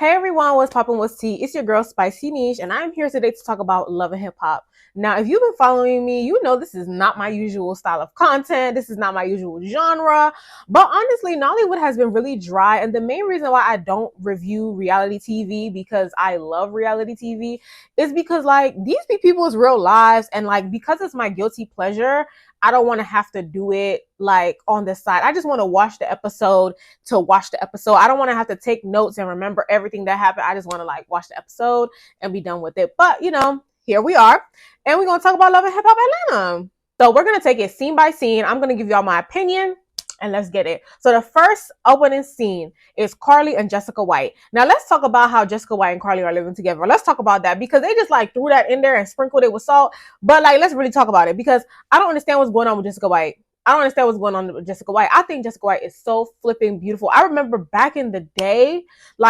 Hey everyone, what's poppin'? What's tea? It's your girl Spicy Niche, and I'm here today to talk about love and hip hop. Now, if you've been following me, you know this is not my usual style of content. This is not my usual genre. But honestly, Nollywood has been really dry, and the main reason why I don't review reality TV because I love reality TV is because these be people's real lives, and because it's my guilty pleasure. I don't want to have to do it on the side. I just want to watch the episode to watch the episode. I don't want to have to take notes and remember everything that happened. I just want to watch the episode and be done with it. But here we are, and we're gonna talk about Love and Hip Hop Atlanta. So we're gonna take it scene by scene. I'm gonna give y'all my opinion, and let's get it. So the first opening scene is Carly and Jessica White. Now let's talk about how Jessica White and Carly are living together. Let's talk about that because they just threw that in there and sprinkled it with salt. But let's really talk about it because I don't understand what's going on with Jessica White. I don't understand what's going on with Jessica White. I think Jessica White is so flipping beautiful. I remember back in the day,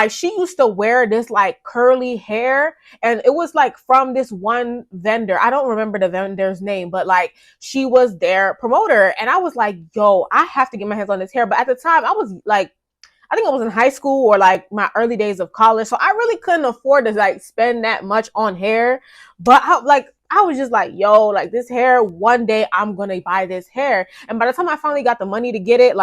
she used to wear this curly hair, and it was from this one vendor. I don't remember the vendor's name, but she was their promoter, and I was like, yo, I have to get my hands on this hair. But at the time, I was I think I was in high school or my early days of college, so I really couldn't afford to spend that much on hair. But I was just yo, this hair, one day I'm gonna buy this hair. And by the time I finally got the money to get it,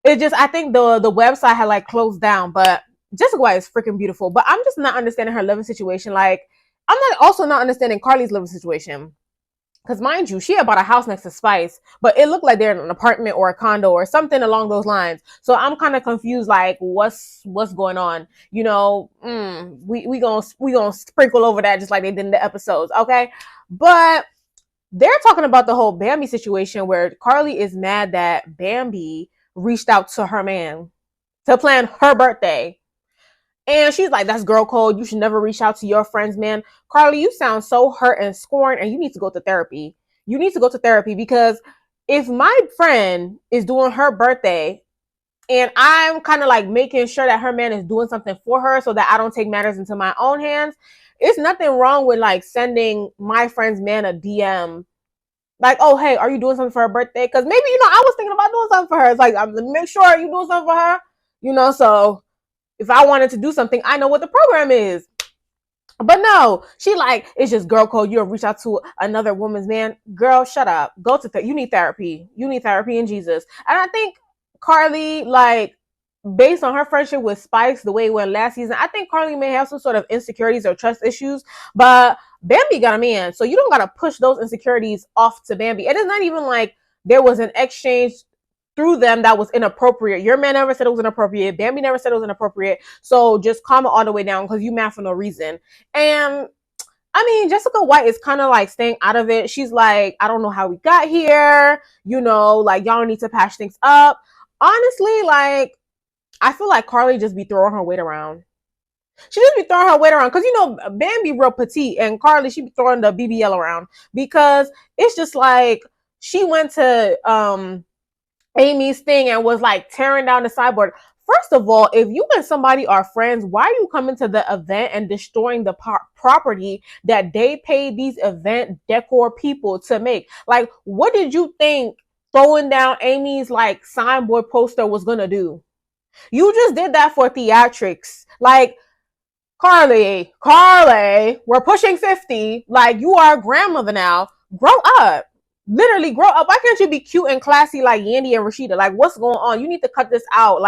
it just, I think the website had closed down. But Jessica White is freaking beautiful. But I'm just not understanding her living situation. I'm not also not understanding Carly's living situation. Because mind you, she had bought a house next to Spice, but it looked like they're in an apartment or a condo or something along those lines. So I'm kind of confused, what's going on? We gonna sprinkle over that just like they did in the episodes, okay? But they're talking about the whole Bambi situation where Carly is mad that Bambi reached out to her man to plan her birthday. And she's like, that's girl code. You should never reach out to your friends, man. Carly, you sound so hurt and scorned, and you need to go to therapy. You need to go to therapy because if my friend is doing her birthday and I'm kind of making sure that her man is doing something for her so that I don't take matters into my own hands, it's nothing wrong with sending my friend's man a DM. Oh, hey, are you doing something for her birthday? Because maybe, I was thinking about doing something for her. It's make sure you're doing something for her, so if I wanted to do something, I know what the program is. But no, she it's just girl code. You'll reach out to another woman's man. Girl, shut up. Go to you need therapy. You need therapy in Jesus. And I think Carly, based on her friendship with Spice, the way it went last season, I think Carly may have some sort of insecurities or trust issues. But Bambi got a man, so you don't gotta push those insecurities off to Bambi. It is not even there was an exchange through them that was inappropriate. Your man never said it was inappropriate. Bambi never said it was inappropriate. So just calm it all the way down because you mad for no reason. And I mean, Jessica White is kind of staying out of it. She's I don't know how we got here. Y'all need to patch things up. Honestly, I feel like Carly just be throwing her weight around. She just be throwing her weight around because Bambi real petite and Carly, she be throwing the BBL around because it's just she went to Amy's thing and was tearing down the sideboard. First of all, if you and somebody are friends, why are you coming to the event and destroying the property that they paid these event decor people to make? What did you think throwing down Amy's signboard poster was gonna do? You just did that for theatrics. Carly, we're pushing 50. You are a grandmother now. Grow up. Literally grow up. Why can't you be cute and classy like Yandy and Rashida? What's going on? You need to cut this out.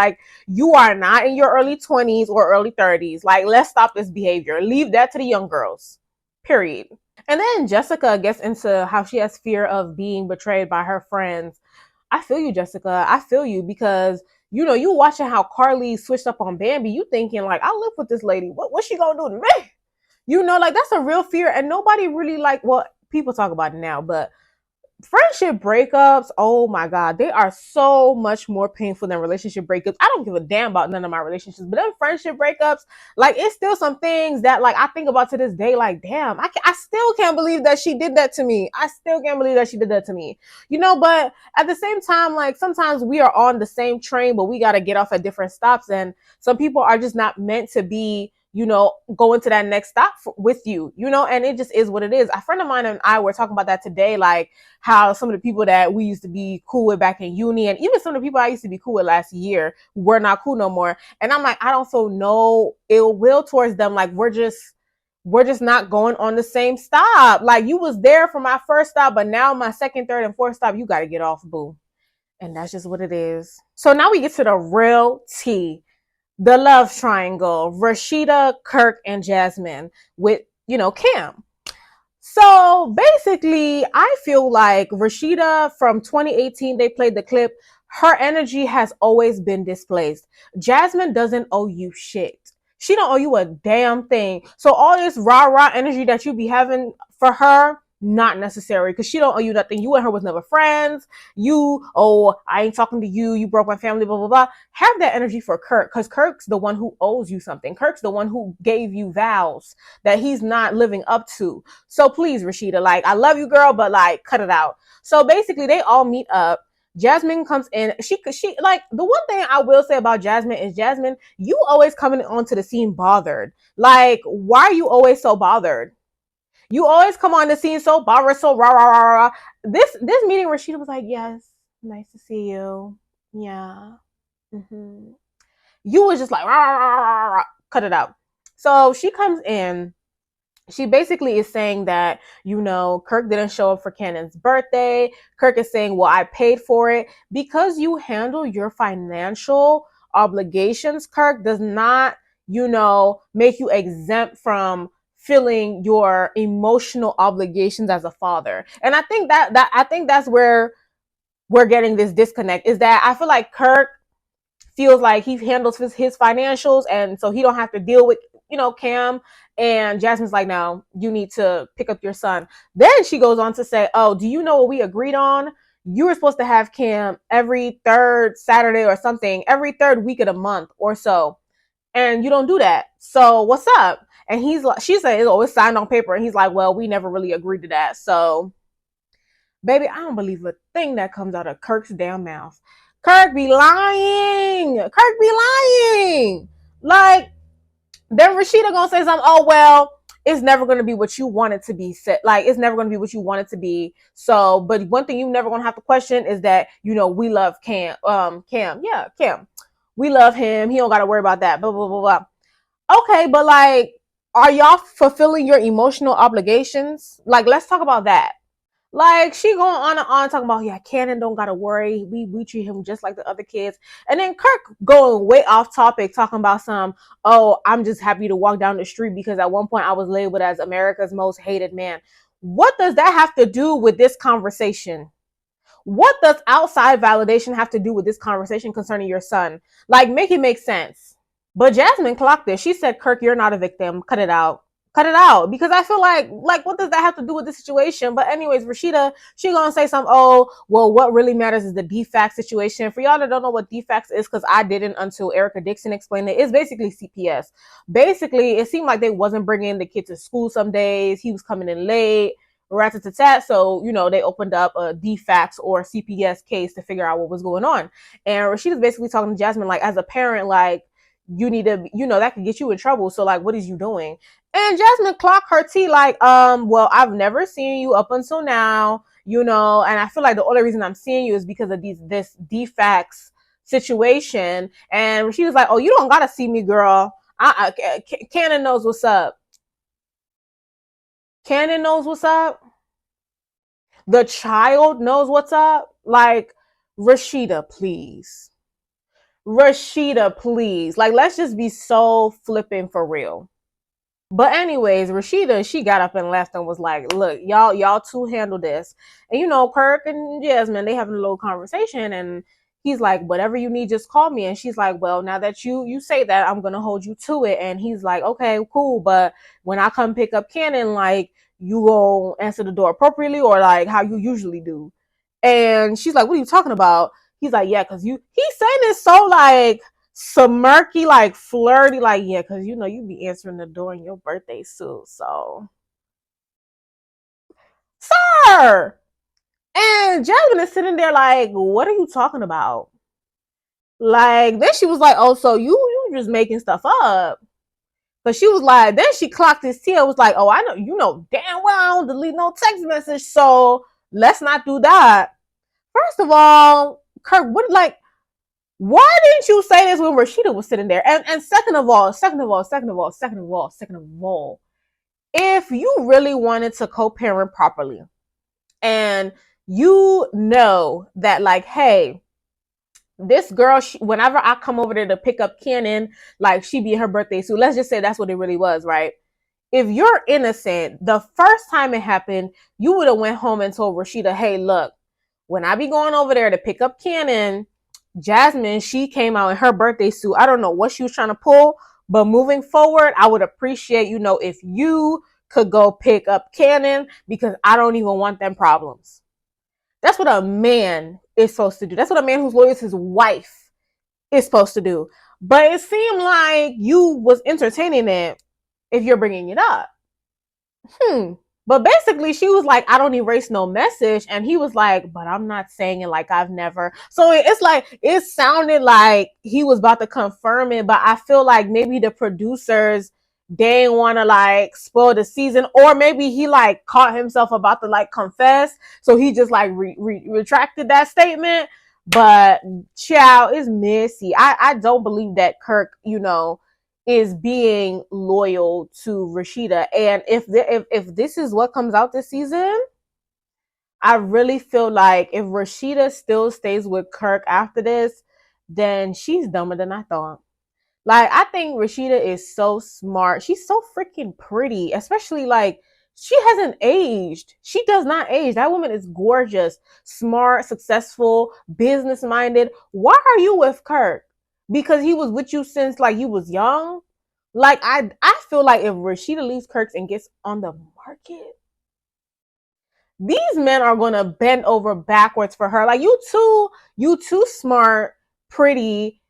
You are not in your early 20s or early 30s. Let's stop this behavior. Leave that to the young girls. Period. And then Jessica gets into how she has fear of being betrayed by her friends. I feel you, Jessica. I feel you because you watching how Carly switched up on Bambi. You thinking I live with this lady. What's she gonna do to me? That's a real fear, and nobody really well, people talk about it now, but friendship breakups, oh my God, they are so much more painful than relationship breakups. I don't give a damn about none of my relationships, but then friendship breakups, it's still some things that I think about to this day. Damn, I still can't believe that she did that to me. I still can't believe that she did that to me. But at the same time, sometimes we are on the same train, but we got to get off at different stops, and some people are just not meant to be go into that next stop with you, and it just is what it is. A friend of mine and I were talking about that today, like how some of the people that we used to be cool with back in uni, and even some of the people I used to be cool with last year, we're not cool no more. And I'm like, I don't feel no ill will towards them. Like we're just not going on the same stop. Like you was there for my first stop, but now my second, third, and fourth stop, you got to get off, boo. And that's just what it is. So now we get to the real tea, the love triangle, Rashida, Kirk, and Jasmine with, Cam. So basically, I feel like Rashida from 2018, they played the clip. Her energy has always been displaced. Jasmine doesn't owe you shit. She don't owe you a damn thing. So all this rah rah energy that you be having for her, not necessary, because she don't owe you nothing. You and her was never friends. I ain't talking to you. You broke my family, blah, blah, blah. Have that energy for Kirk, because Kirk's the one who owes you something. Kirk's the one who gave you vows that he's not living up to. So please, Rashida, like, I love you, girl, but like, cut it out. So basically, they all meet up. Jasmine comes in. She like, the one thing I will say about Jasmine is, Jasmine, you always coming onto the scene bothered. Like, why are you always so bothered? You always come on the scene so bothered, so rah rah rah rah. This meeting, Rashida was like, yes, nice to see you. Yeah. Mm-hmm. You was just like rah, rah, rah, rah. Cut it out. So she comes in. She basically is saying that, Kirk didn't show up for Cannon's birthday. Kirk is saying, well, I paid for it. Because you handle your financial obligations, Kirk, does not, make you exempt from feeling your emotional obligations as a father. And I think that's where we're getting this disconnect, is that I feel like Kirk feels like he handles his financials, and so he don't have to deal with, Cam. And Jasmine's like, no, you need to pick up your son. Then she goes on to say, oh, do you know what we agreed on? You were supposed to have Cam every third Saturday or something, every third week of the month or so, and you don't do that. So what's up? And he's like, she said, oh, it's signed on paper. And he's like, well, we never really agreed to that. So baby, I don't believe a thing that comes out of Kirk's damn mouth. Kirk be lying. Kirk be lying. Like, then Rashida gonna say something, oh, well, it's never gonna be what you want it to be. Like, it's never gonna be what you want it to be. So, but one thing you never gonna have to question is that, we love Cam. Cam. Yeah, Cam. We love him. He don't gotta worry about that. Blah, blah, blah, blah. Okay, but like, are y'all fulfilling your emotional obligations? Like, let's talk about that. Like, she going on and on talking about, yeah, Cannon don't gotta worry. We treat him just like the other kids. And then Kirk going way off topic, talking about I'm just happy to walk down the street because at one point I was labeled as America's most hated man. What does that have to do with this conversation? What does outside validation have to do with this conversation concerning your son? Like, make it make sense. But Jasmine clocked this. She said, Kirk, you're not a victim. Cut it out. Cut it out. Because I feel like what does that have to do with the situation? But anyways, Rashida, she gonna say something, oh, well, what really matters is the DFAX situation. For y'all that don't know what DFAX is, because I didn't until Erica Dixon explained it, it's basically CPS. Basically, it seemed like they wasn't bringing the kid to school some days. He was coming in late. Rat-a-tat-tat. So, they opened up a DFAX or CPS case to figure out what was going on. And Rashida's basically talking to Jasmine, like, as a parent, like, you need to, that could get you in trouble. So, like, what is you doing? And Jasmine clocked her tea, like, well, I've never seen you up until now, and I feel like the only reason I'm seeing you is because of this DFAX situation. And she was like, oh, you don't gotta see me, girl. Cannon knows what's up. Cannon knows what's up. The child knows what's up. Like, Rashida, please. Rashida, please. Like, let's just be so flipping for real. But anyways, Rashida, she got up and left and was like, look, y'all two handle this. And Kirk and Jasmine, they having a little conversation, and he's like, whatever you need, just call me. And she's like, well, now that you say that, I'm gonna hold you to it. And he's like, okay, cool, but when I come pick up Cannon, like, you go answer the door appropriately, or like how you usually do. And she's like, what are you talking about? He's like, yeah, because he's saying it so like smirky, like flirty, like, yeah, because you be answering the door in your birthday suit, so sir. And Jasmine is sitting there like, what are you talking about? Like, then she was like, oh, so you just making stuff up. But she was like, then she clocked his tail, was like, oh, I know, you know damn well I don't delete no text message, so let's not do that. First of all, Kirk, what, like, why didn't you say this when Rashida was sitting there? And second of all, if you really wanted to co-parent properly, and you know that, like, hey, this girl, whenever I come over there to pick up Cannon, like, she be her birthday suit. Let's just say that's what it really was, right? If you're innocent, the first time it happened, you would have went home and told Rashida, hey, look, when I be going over there to pick up Cannon, Jasmine, she came out in her birthday suit. I don't know what she was trying to pull, but moving forward, I would appreciate, if you could go pick up Cannon, because I don't even want them problems. That's what a man is supposed to do. That's what a man who's loyal to his wife is supposed to do. But it seemed like you was entertaining it if you're bringing it up. But basically, she was like, I don't erase no message. And he was like, but I'm not saying it like I've never. So it's like, it sounded like he was about to confirm it. But I feel like maybe the producers, they didn't want to like spoil the season. Or maybe he like caught himself about to like confess. So he just like retracted that statement. But child, is messy. I don't believe that Kirk, is being loyal to Rashida. And if this is what comes out this season, I really feel like if Rashida still stays with Kirk after this, then she's dumber than I thought. Like, I think Rashida is so smart. She's so freaking pretty, especially like she hasn't aged. She does not age. That woman is gorgeous, smart, successful, business minded. Why are you with Kirk? Because he was with you since like you was young. Like, I feel like if Rashida leaves Kirk and gets on the market, these men are gonna bend over backwards for her. Like, you too smart, pretty,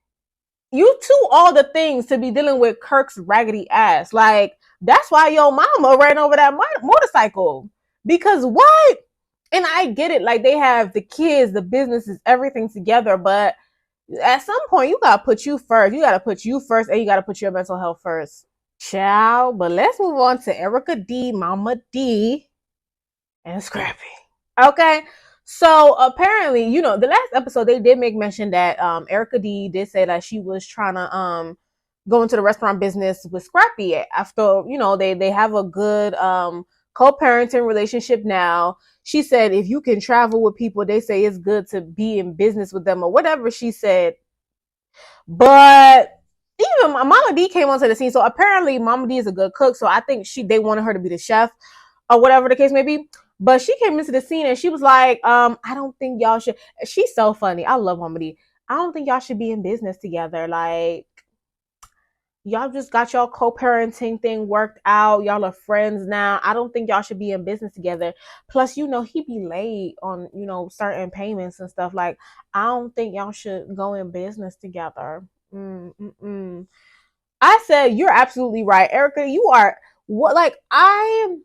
you too all the things to be dealing with Kirk's raggedy ass. Like, that's why your mama ran over that motorcycle. Because what? And I get it, like, they have the kids, the businesses, everything together, but at some point you gotta put you first. You gotta put you first, and you gotta put your mental health first. Ciao. But let's move on to Erica D, Mama D, and Scrappy. Okay. So apparently, the last episode they did make mention that Erica D did say that she was trying to go into the restaurant business with Scrappy after, they have a good co-parenting relationship now. She said if you can travel with people, they say it's good to be in business with them, or whatever she said. But even Mama D came onto the scene. So apparently Mama D is a good cook. So I think they wanted her to be the chef or whatever the case may be. But she came into the scene and she was like, I don't think y'all should. She's so funny. I love Mama D. I don't think y'all should be in business together. Like, y'all just got y'all co-parenting thing worked out. Y'all are friends now. I don't think y'all should be in business together. Plus, he be late on, certain payments and stuff. Like, I don't think y'all should go in business together. I said, you're absolutely right, Erica. You are what? Like, I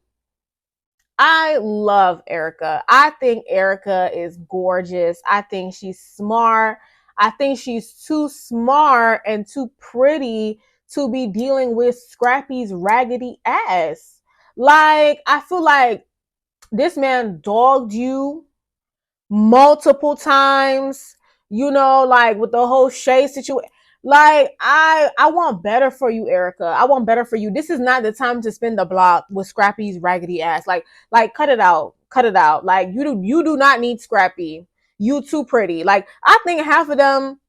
love Erica. I think Erica is gorgeous. I think she's smart. I think she's too smart and too pretty to be dealing with Scrappy's raggedy ass. Like, I feel like this man dogged you multiple times, like with the whole Shay situation. Like, I want better for you, Erica. I want better for you. This is not the time to spin the block with Scrappy's raggedy ass. Like cut it out. Cut it out. Like, you do not need Scrappy. You too pretty. Like, I think half of them,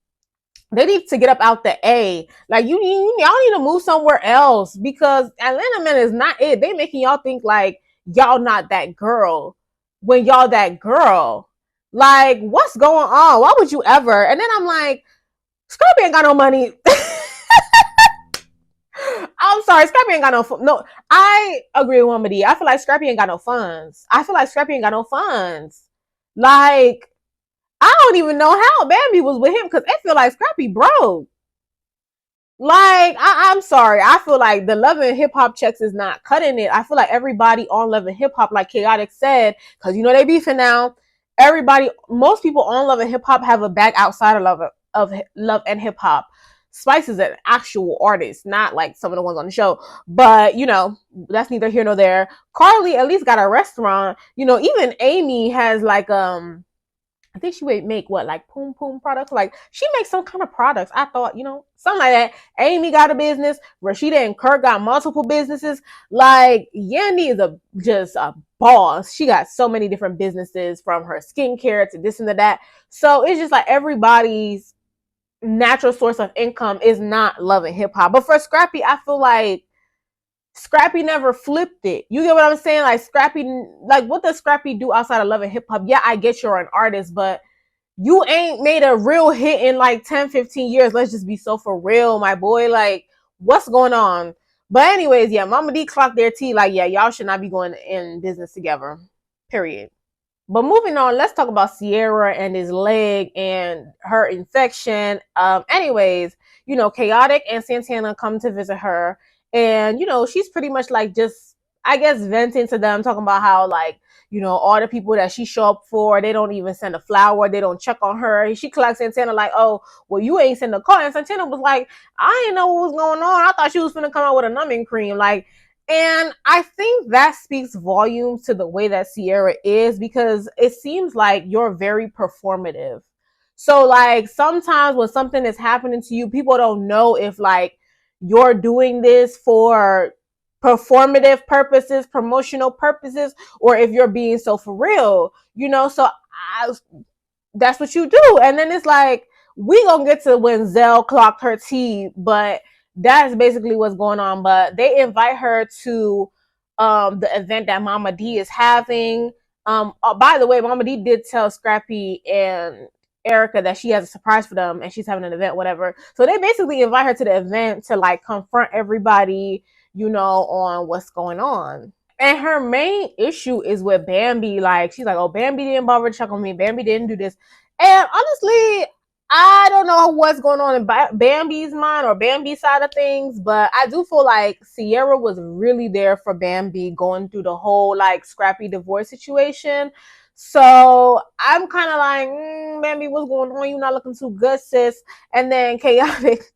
they need to get up out the A. Like, y'all need to move somewhere else, because Atlanta Men is not it. They making y'all think like y'all not that girl when y'all that girl. Like, what's going on? Why would you ever? And then I'm like, Scrappy ain't got no money. I'm sorry, Scrappy ain't got no. I agree with Mama D. I feel like Scrappy ain't got no funds. Like, I don't even know how Bambi was with him, because I feel like Scrappy broke. Like, I'm sorry. I feel like the Love and Hip Hop checks is not cutting it. I feel like everybody on Love and Hip Hop, like Chaotic said, because they beefing now. Most people on Love and Hip Hop have a bag outside of Love and Hip Hop. Spice is an actual artist, not like some of the ones on the show. But you know, that's neither here nor there. Carly at least got a restaurant. You know, even Amy has like I think she would make what, like Poom Poom products. Like she makes some kind of products. I thought, you know, something like that. Amy got a business. Rashida and Kurt got multiple businesses. Like Yandy is just a boss. She got so many different businesses, from her skincare to this and to that. So it's just like everybody's natural source of income is not Love and Hip Hop. But for Scrappy, I feel like Scrappy never flipped it. You get what I'm saying? Like Scrappy, like what does Scrappy do outside of Love and Hip Hop? Yeah, I get you're an artist, but you ain't made a real hit in like 10, 15 years. Let's just be so for real, my boy. Like, what's going on? But anyways, yeah, Mama D clocked their tea. Like, yeah, y'all should not be going in business together. Period. But moving on, let's talk about Sierra and his leg and her infection. Anyways, you know, Chaotic and Santana come to visit her, and you know, she's pretty much like just, I guess, venting to them, talking about how like, you know, all the people that she show up for, they don't even send a flower, they don't check on her. She collects Santana like, oh, well, you ain't send a call, and Santana was like, I didn't know what was going on. I thought she was gonna come out with a numbing cream, like. And I think that speaks volumes to the way that Sierra is, because it seems like you're very performative. So like sometimes when something is happening to you, people don't know if like you're doing this for performative purposes, promotional purposes, or if you're being so for real, you know? So that's what you do. And then it's like, we gonna get to when Zell clocked her tea, but that's basically what's going on. But they invite her to the event that Mama D is having. By the way, Mama D did tell Scrappy and Erica that she has a surprise for them and she's having an event, whatever. So they basically invite her to the event to like confront everybody, you know, on what's going on. And her main issue is with Bambi. Like, she's like, oh, Bambi didn't bother to check on me. Bambi didn't do this. And honestly, I don't know what's going on in Bambi's mind or Bambi's side of things, but I do feel like Sierra was really there for Bambi going through the whole, like, Scrappy divorce situation. So I'm kind of like, Bambi, what's going on? You're not looking too good, sis. And then Chaotic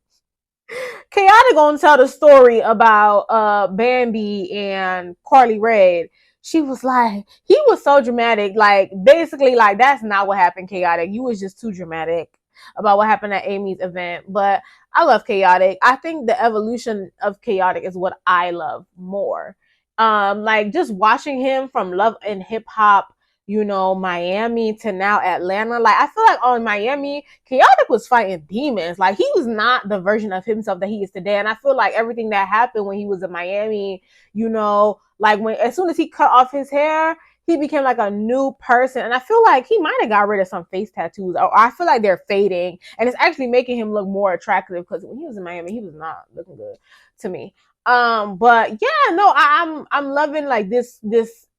gonna tell the story about Bambi and Carly Rae. She was like, he was so dramatic. Like, basically, like, that's not what happened, Chaotic. You was just too dramatic about what happened at Amy's event. But I love Chaotic. I think the evolution of Chaotic is what I love more. Like just watching him from Love and Hip Hop, you know, Miami to now Atlanta. Like, I feel like on Miami, Chaotic was fighting demons. Like, he was not the version of himself that he is today. And I feel like everything that happened when he was in Miami, you know, like when as soon as he cut off his hair, he became like a new person. And I feel like he might have got rid of some face tattoos, or I feel like they're fading. And it's actually making him look more attractive, because when he was in Miami, he was not looking good to me. But yeah, no, I'm loving like this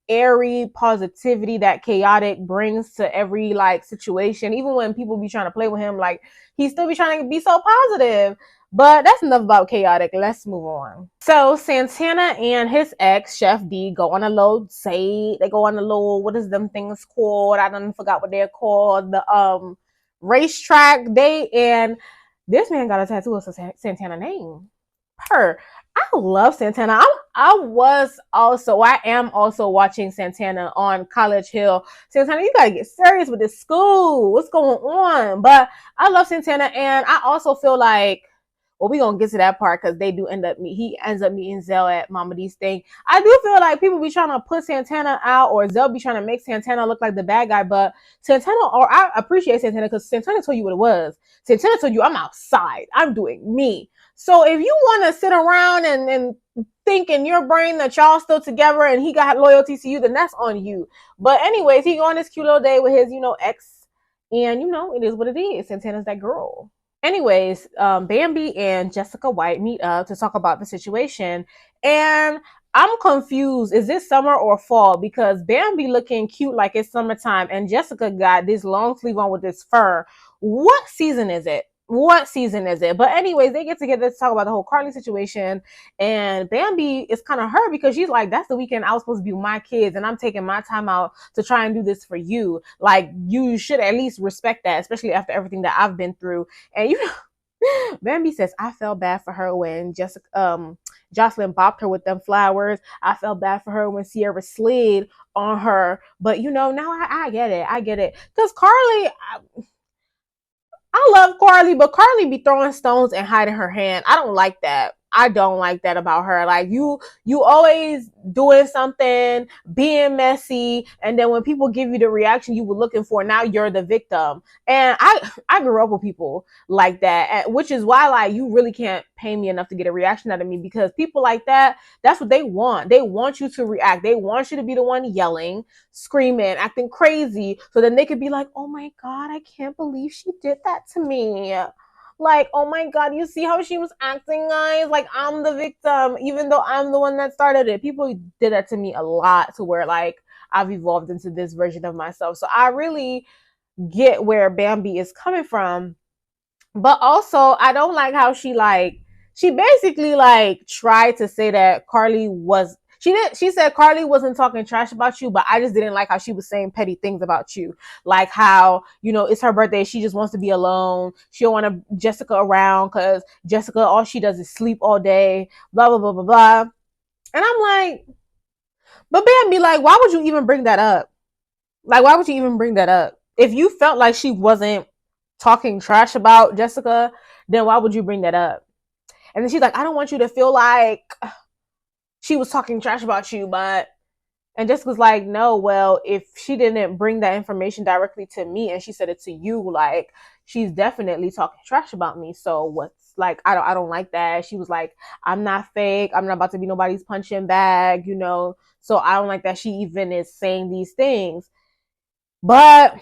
airy positivity that Chaotic brings to every like situation. Even when people be trying to play with him, like he still be trying to be so positive. But that's enough about Chaotic. Let's move on. So Santana and his ex, Chef D, go on a little date. They go on a little, what is them things called? I don't forgot what they're called. The racetrack date. And this man got a tattoo of Santana name. Her. I love Santana. I am also watching Santana on College Hill. Santana, you gotta get serious with this school. What's going on? But I love Santana, and I also feel like, well, we're gonna get to that part because he ends up meeting Zell at Mama D's thing. I do feel like people be trying to put Santana out, or Zell be trying to make Santana look like the bad guy, but I appreciate Santana because Santana told you what it was. Santana told you, I'm outside. I'm doing me. So if you want to sit around and think in your brain that y'all still together and he got loyalty to you, then that's on you. But anyways, he go on this cute little day with his, you know, ex, and you know, it is what it is. Santana's that girl. Anyways, Bambi and Jessica White meet up to talk about the situation, and I'm confused. Is this summer or fall? Because Bambi looking cute like it's summertime, and Jessica got this long sleeve on with this fur. What season is it? What season is it? But anyways, they get together to talk about the whole Carly situation, and Bambi is kind of hurt because she's like, that's the weekend I was supposed to be with my kids, and I'm taking my time out to try and do this for you. Like, you should at least respect that, especially after everything that I've been through. And Bambi says, I felt bad for her when Jocelyn bopped her with them flowers. I felt bad for her when Sierra slid on her. But now I get it. I get it. Because Carly, I love Carly, but Carly be throwing stones and hiding her hand. I don't like that. I don't like that about her. Like you always doing something, being messy, and then when people give you the reaction you were looking for, now you're the victim. And I grew up with people like that, which is why like you really can't pay me enough to get a reaction out of me, because people like that, that's what they want. They want you to react. They want you to be the one yelling, screaming, acting crazy, so then they could be like, oh my God, I can't believe she did that to me. Like, oh my God, you see how she was acting, guys? Like, I'm the victim, even though I'm the one that started it. People did that to me a lot, to where like I've evolved into this version of myself. So I really get where Bambi is coming from. But also, I don't like how she basically like tried to say that Carly was she said Carly wasn't talking trash about you, but I just didn't like how she was saying petty things about you. Like how, it's her birthday, she just wants to be alone. She don't want Jessica around because Jessica, all she does is sleep all day, blah blah blah blah blah. And I'm like, but Bambi, like, why would you even bring that up? Like, why would you even bring that up? If you felt like she wasn't talking trash about Jessica, then why would you bring that up? And then she's like, I don't want you to feel like she was talking trash about you, but and Jessica's like, no, well, if she didn't bring that information directly to me and she said it to you, like, she's definitely talking trash about me. So what's like, I don't like that. She was like, I'm not fake. I'm not about to be nobody's punching bag, So I don't like that she even is saying these things. But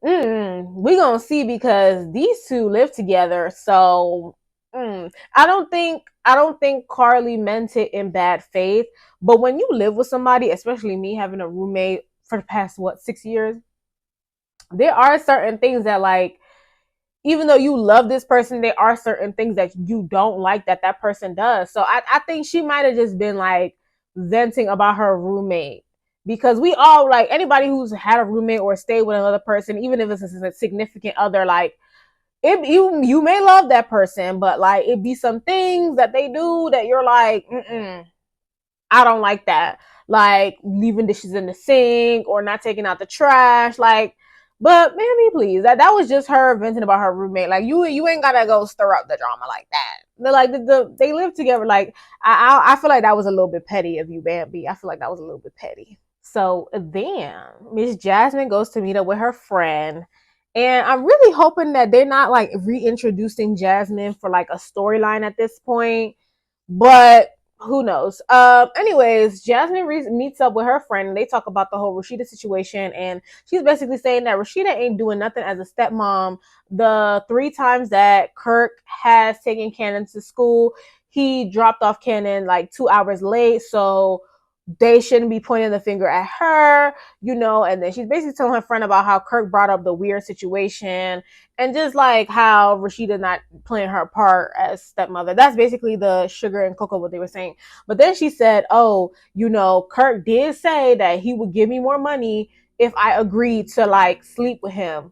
we gonna see, because these two live together. So I don't think Carly meant it in bad faith. But when you live with somebody, especially me having a roommate for the past 6 years, there are certain things that, like, even though you love this person, there are certain things that you don't like that person does. So I think she might have just been like venting about her roommate, because we all, like, anybody who's had a roommate or stayed with another person, even if it's a significant other, like, you may love that person, but like it be some things that they do that you're like, I don't like that. Like leaving dishes in the sink or not taking out the trash. Like, but maybe please, that was just her venting about her roommate. Like you ain't gotta go stir up the drama like that. They're like they live together. Like I feel like that was a little bit petty of you, Bambi. I feel like that was a little bit petty. So then Miss Jasmine goes to meet up with her friend. And I'm really hoping that they're not like reintroducing Jasmine for like a storyline at this point. But who knows? Anyways, Jasmine meets up with her friend and they talk about the whole Rashida situation. And she's basically saying that Rashida ain't doing nothing as a stepmom. The 3 times that Kirk has taken Cannon to school, he dropped off Cannon like 2 hours late. So they shouldn't be pointing the finger at her, and then she's basically telling her friend about how Kirk brought up the weird situation and just like how Rashida not playing her part as stepmother. That's basically the sugar and cocoa what they were saying. But then she said, oh, Kirk did say that he would give me more money if I agreed to like sleep with him.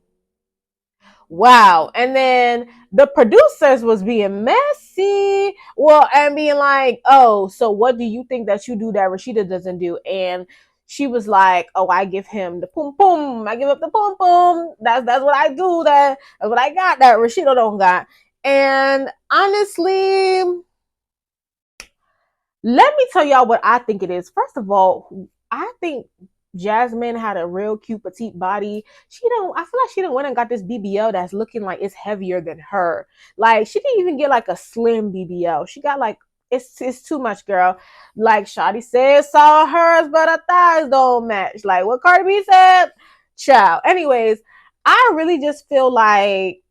Wow. And then the producers was being messy. Well, and being like, oh, so what do you think that you do that Rashida doesn't do? And she was like, oh, I give him the pum pum. I give up the pum pum. That's what I do. That's what I got that Rashida don't got. And honestly, let me tell y'all what I think it is. First of all, I think Jasmine had a real cute petite body. I feel like she done went and got this BBL that's looking like it's heavier than her. Like she didn't even get like a slim BBL. She got like, it's too much, girl. Like Shawty said, saw hers, but her thighs don't match. Like what Cardi B said, child. Anyways, I really just feel like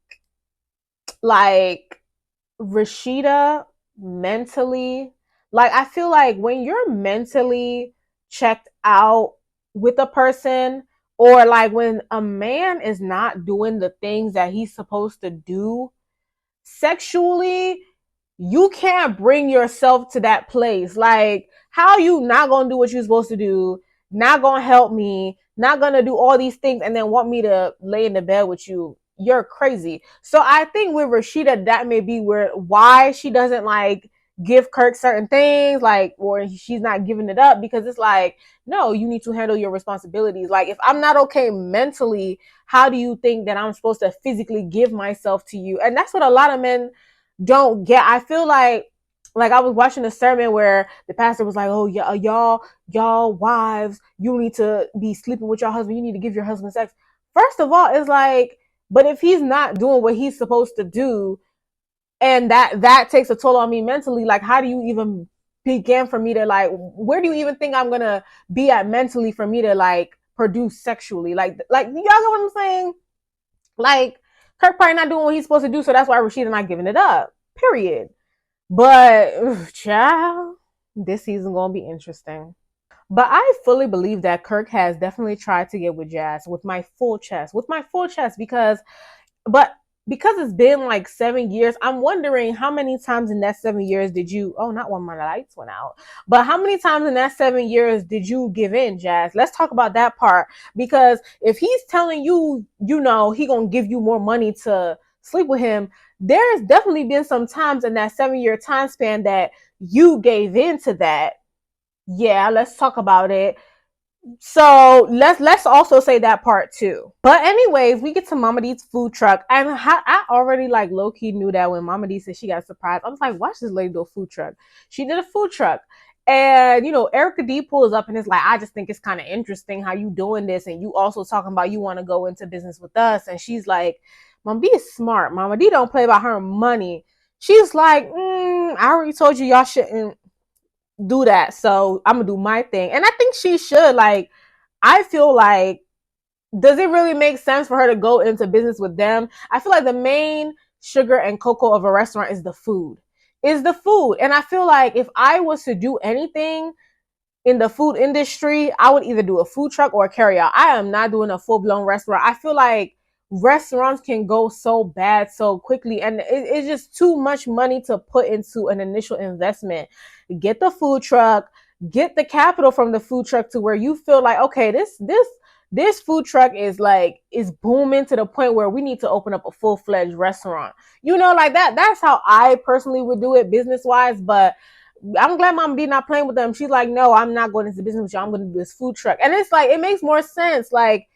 Rashida mentally, like I feel like when you're mentally checked out with a person, or like when a man is not doing the things that he's supposed to do sexually, you can't bring yourself to that place. Like, how you not gonna do what you're supposed to do, not gonna help me, not gonna do all these things, and then want me to lay in the bed with you? you're crazy. So I think with Rashida, that may be why she doesn't like give Kirk certain things, like, or she's not giving it up, because it's like, no, you need to handle your responsibilities. Like, if I'm not okay mentally, how do you think that I'm supposed to physically give myself to you? And that's what a lot of men don't get. I feel like I was watching a sermon where the pastor was like, "Oh, yeah, y'all wives, you need to be sleeping with your husband. You need to give your husband sex." First of all, it's like, but if he's not doing what he's supposed to do, and that takes a toll on me mentally, like, how do you even begin for me to, like, where do you even think I'm gonna be at mentally for me to like produce sexually? Like y'all know what I'm saying? Like, Kirk probably not doing what he's supposed to do, so that's why Rashida not giving it up. Period. But child, this season gonna be interesting. But I fully believe that Kirk has definitely tried to get with Jazz with my full chest, but because it's been like 7 years, I'm wondering how many times in that 7 years did you, oh, not when my lights went out, but how many times in that 7 years did you give in, Jazz? Let's talk about that part. Because if he's telling you, he gonna give you more money to sleep with him, there's definitely been some times in that 7 year time span that you gave in to that. Yeah, let's talk about it. So let's also say that part too. But anyways, we get to Mama D's food truck, and I already like low key knew that when Mama D said she got a surprise. I was like, watch this lady do a food truck. She did a food truck, and Erica D pulls up and is like, I just think it's kind of interesting how you doing this, and you also talking about you want to go into business with us. And she's like, Mama D is smart. Mama D don't play about her money. She's like, I already told you y'all shouldn't do that, so I'm gonna do my thing. And I think she should. Like, I feel like, does it really make sense for her to go into business with them? I feel like the main sugar and cocoa of a restaurant is the food. And I feel like if I was to do anything in the food industry, I would either do a food truck or a carry out. I am not doing a full blown restaurant. I feel like restaurants can go so bad so quickly, and it's just too much money to put into an initial investment. Get the food truck, get the capital from the food truck to where you feel like, okay, this food truck is booming to the point where we need to open up a full-fledged restaurant. Like that. That's how I personally would do it business wise. But I'm glad Mama D not playing with them. She's like, no, I'm not going into business with you. I'm going to do this food truck. And it's like, it makes more sense. Like,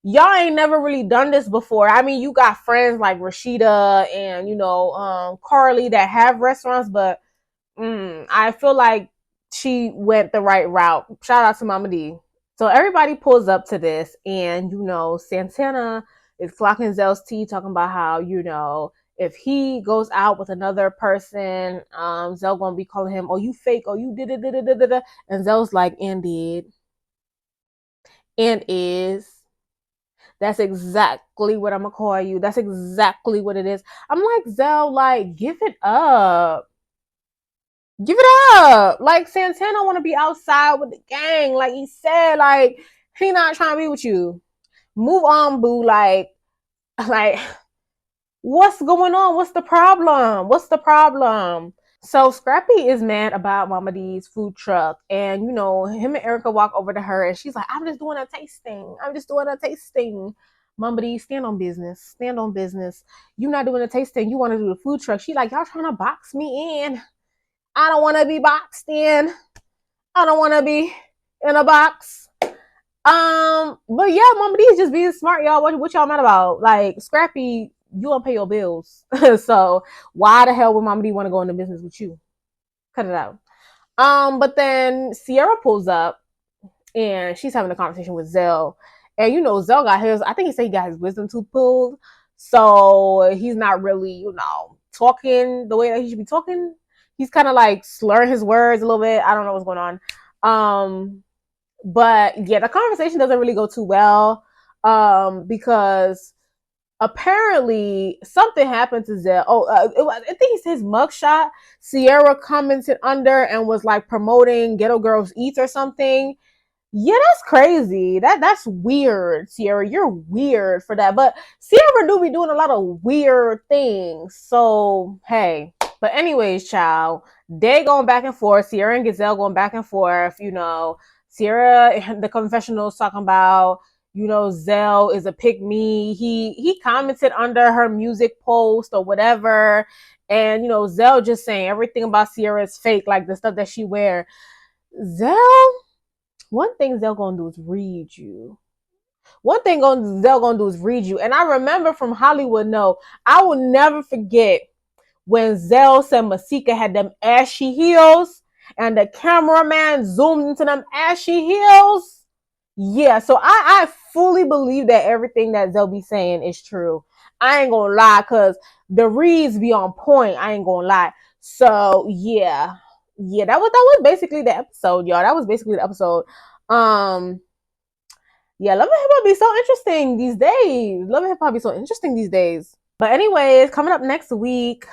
y'all ain't never really done this before. I mean, you got friends like Rashida and, Carly that have restaurants, but I feel like she went the right route. Shout out to Mama D. So everybody pulls up to this, and Santana is clocking Zell's tea, talking about how if he goes out with another person, Zell gonna be calling him, "Oh, you fake! Oh, you did it!" And Zell's like, "And did, and is." That's exactly what I'm gonna call you. That's exactly what it is. I'm like, Zell, like, give it up. Give it up. Like, Santana want to be outside with the gang. Like he said, like, he not trying to be with you. Move on, boo. Like, what's going on? What's the problem? What's the problem? So Scrappy is mad about Mama D's food truck, and him and Erica walk over to her, and she's like, "I'm just doing a tasting. I'm just doing a tasting." Mama D, stand on business. Stand on business. You not doing a tasting. You want to do the food truck. She like, y'all trying to box me in. I don't want to be boxed in. I don't want to be in a box. But yeah, Mama D is just being smart, y'all. What y'all mad about? Like, Scrappy, you don't pay your bills. So why the hell would Mama D want to go into business with you? Cut it out. But then Sierra pulls up and she's having a conversation with Zell. And Zell got his, I think he said he got his wisdom tooth pulled. So he's not really, talking the way that he should be talking. He's kind of like slurring his words a little bit. I don't know what's going on. But yeah, the conversation doesn't really go too well. Because apparently something happened to Zell. I think it's his mugshot. Sierra commented under and was like promoting Ghetto Girls Eats or something. Yeah, that's crazy. That's weird, Sierra. You're weird for that. But Sierra do be doing a lot of weird things. So hey. But anyways, child, they going back and forth. Sierra and Gazelle going back and forth. Sierra, the confessional is talking about, you know, Zell is a pick me. He commented under her music post or whatever. And, you know, Zell just saying everything about Sierra is fake, like the stuff that she wear. Zell, one thing Zell gonna do is read you. One thing Zell gonna do is read you. And I remember from Hollywood No, I will never forget when Zell said Masika had them ashy heels and the cameraman zoomed into them ashy heels. Yeah, so I fully believe that everything that Zell be saying is true. I ain't gonna lie, cause the reads be on point. I ain't gonna lie. So yeah, that was basically the episode, y'all. That was basically the episode. Yeah, Love and Hip Hop be so interesting these days. Love and Hip Hop be so interesting these days. But anyways, coming up next week,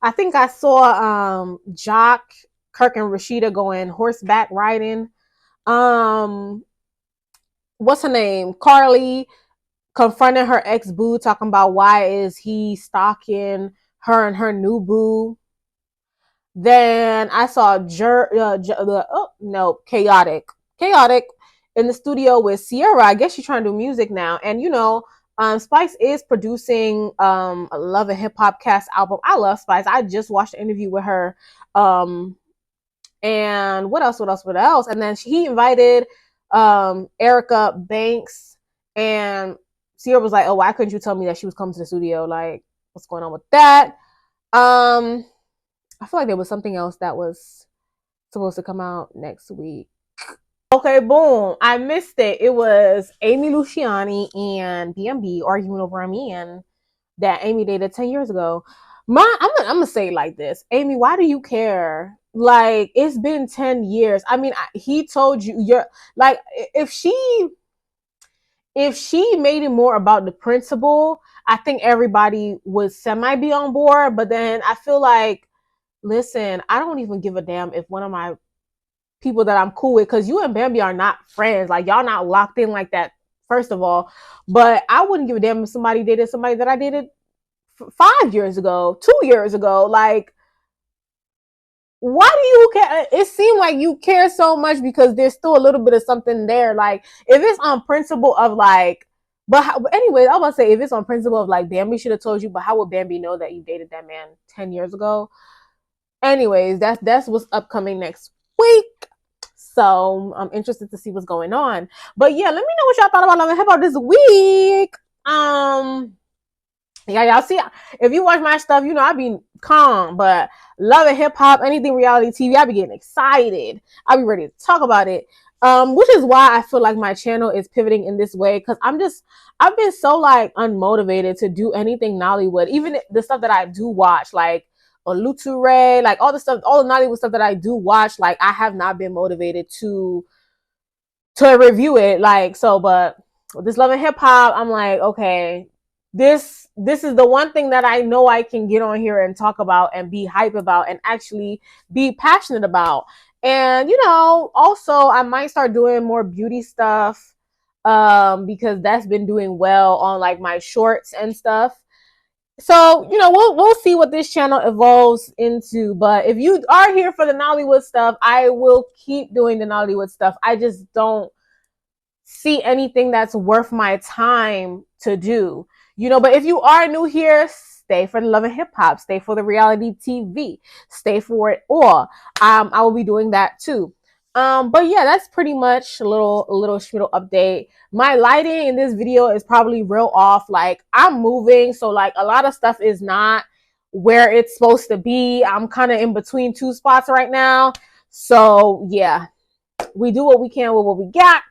I think I saw Jock, Kirk, and Rashida going horseback riding. What's her name? Carly confronting her ex boo, talking about why is he stalking her and her new boo. Then I saw Chaotic in the studio with Sierra. I guess she's trying to do music now. And you know, Spice is producing a Love and Hip Hop cast album. I love Spice. I just watched an interview with her. And what else? And then he invited Erica Banks, and Sierra was like, "Oh, why couldn't you tell me that she was coming to the studio? Like, what's going on with that?" I feel like there was something else that was supposed to come out next week. Okay, boom. I missed it. It was Amy Luciani and BMB arguing over a man that Amy dated 10 years ago. I'm gonna say it like this. Amy, why do you care? Like, it's been 10 years. I mean, he told you you're like, if she made it more about the principle, I think everybody would semi be on board. But then I feel like, listen, I don't even give a damn if one of my people that I'm cool with, because you and Bambi are not friends. Like, y'all not locked in like that, first of all. But I wouldn't give a damn if somebody dated somebody that I dated 5 years ago, 2 years ago. Like, why do you care? It seemed like you care so much because there's still a little bit of something there. Like, if it's on principle of like, but anyway, I was about to say, if it's on principle of like, Bambi should have told you, but how would Bambi know that you dated that man 10 years ago? Anyways, that's what's upcoming next week. So I'm interested to see what's going on. But yeah, let me know what y'all thought about Love and Hip Hop this week. Yeah, y'all see, if you watch my stuff, you know I be calm, but Love and Hip Hop, anything reality TV, I be getting excited. I be ready to talk about it. Which is why I feel like my channel is pivoting in this way, because I've been so like unmotivated to do anything Nollywood, even the stuff that I do watch, like Oluture, like all the stuff, all the Nollywood stuff that I do watch, like I have not been motivated to review it. Like, so, but with this Love and Hip Hop, I'm like, okay, this is the one thing that I know I can get on here and talk about and be hype about and actually be passionate about. And you know, also I might start doing more beauty stuff because that's been doing well on like my shorts and stuff. So, you know, we'll see what this channel evolves into. But if you are here for the Nollywood stuff, I will keep doing the Nollywood stuff. I just don't see anything that's worth my time to do. You know, but if you are new here, stay for the Love and Hip Hop, stay for the reality TV, stay for it all. I will be doing that too. But yeah, that's pretty much a little schmittle update. My lighting in this video is probably real off. Like, I'm moving, so like a lot of stuff is not where it's supposed to be. I'm kind of in between two spots right now. So yeah, we do what we can with what we got,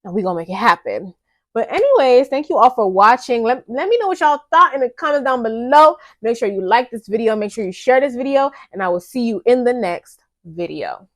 and we gonna make it happen. But anyways, thank you all for watching. Let me know what y'all thought in the comments down below. Make sure you like this video, make sure you share this video, and I will see you in the next video.